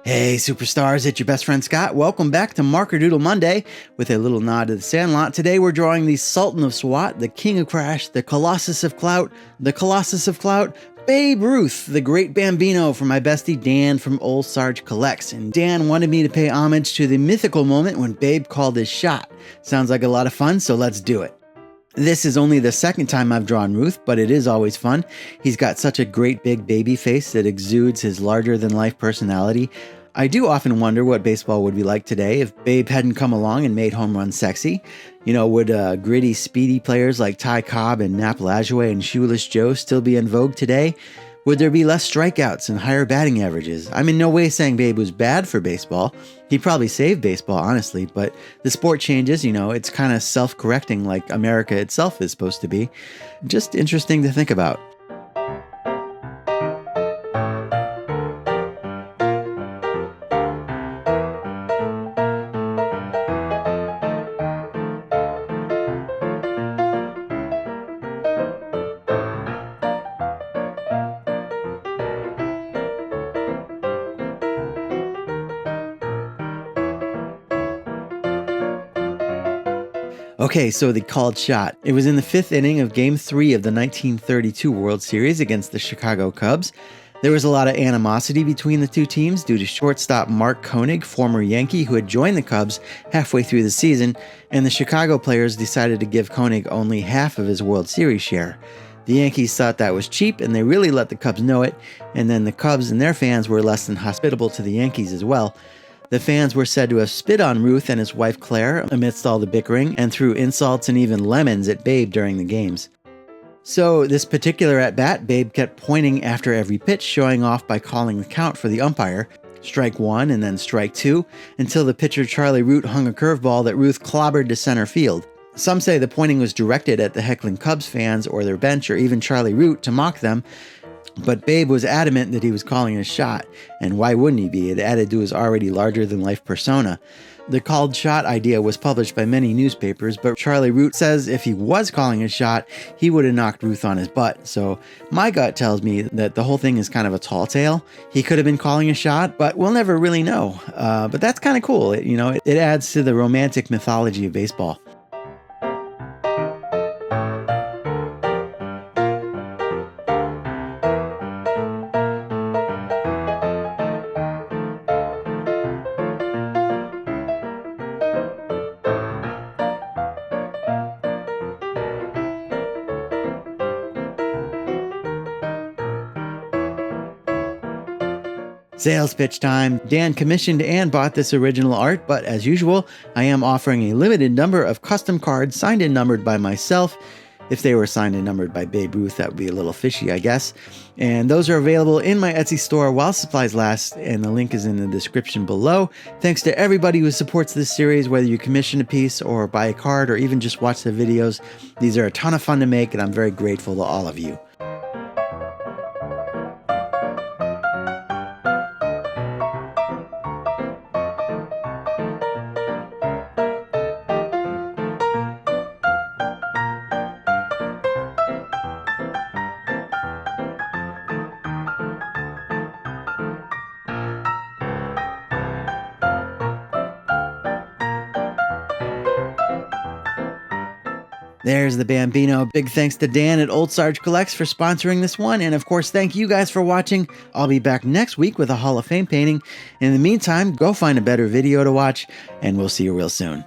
Hey superstars, it's your best friend Scott. Welcome back to Marker Doodle Monday with a little nod to the Sandlot. Today we're drawing the Sultan of Swat, the King of Crash, the Colossus of Clout, Babe Ruth, the Great Bambino for my bestie Dan from Old Sarge Collects. And Dan wanted me to pay homage to the mythical moment when Babe called his shot. Sounds like a lot of fun, so let's do it. This is only the second time I've drawn Ruth, but it is always fun. He's got such a great big baby face that exudes his larger-than-life personality. I do often wonder what baseball would be like today if Babe hadn't come along and made home runs sexy. You know, would gritty, speedy players like Ty Cobb and Nap Lajoie and Shoeless Joe still be in vogue today? Would there be less strikeouts and higher batting averages? I'm in no way saying Babe was bad for baseball. He probably saved baseball, honestly, but the sport changes, you know, it's kind of self-correcting like America itself is supposed to be. Just interesting to think about. Okay, so the called shot. It was in the fifth inning of Game 3 of the 1932 World Series against the Chicago Cubs. There was a lot of animosity between the two teams due to shortstop Mark Koenig, former Yankee who had joined the Cubs halfway through the season, and the Chicago players decided to give Koenig only half of his World Series share. The Yankees thought that was cheap, and they really let the Cubs know it, and then the Cubs and their fans were less than hospitable to the Yankees as well. The fans were said to have spit on Ruth and his wife Claire amidst all the bickering and threw insults and even lemons at Babe during the games. So this particular at-bat, Babe kept pointing after every pitch, showing off by calling the count for the umpire, strike one and then strike two, until the pitcher Charlie Root hung a curveball that Ruth clobbered to center field. Some say the pointing was directed at the heckling Cubs fans or their bench or even Charlie Root to mock them, but Babe was adamant that he was calling a shot, and why wouldn't he be? It added to his already larger-than-life persona. The called shot idea was published by many newspapers, but Charlie Root says if he was calling a shot, he would have knocked Ruth on his butt. So my gut tells me that the whole thing is kind of a tall tale. He could have been calling a shot, but we'll never really know. But that's kind of cool. It adds to the romantic mythology of baseball. Sales pitch time. Dan commissioned and bought this original art, but as usual, I am offering a limited number of custom cards signed and numbered by myself. If they were signed and numbered by Babe Ruth, that would be a little fishy, I guess. And those are available in my Etsy store while supplies last, and the link is in the description below. Thanks to everybody who supports this series, whether you commission a piece or buy a card or even just watch the videos. These are a ton of fun to make, and I'm very grateful to all of you. There's the Bambino. Big thanks to Dan at Old Sarge Collects for sponsoring this one. And of course, thank you guys for watching. I'll be back next week with a Hall of Fame painting. In the meantime, go find a better video to watch, and we'll see you real soon.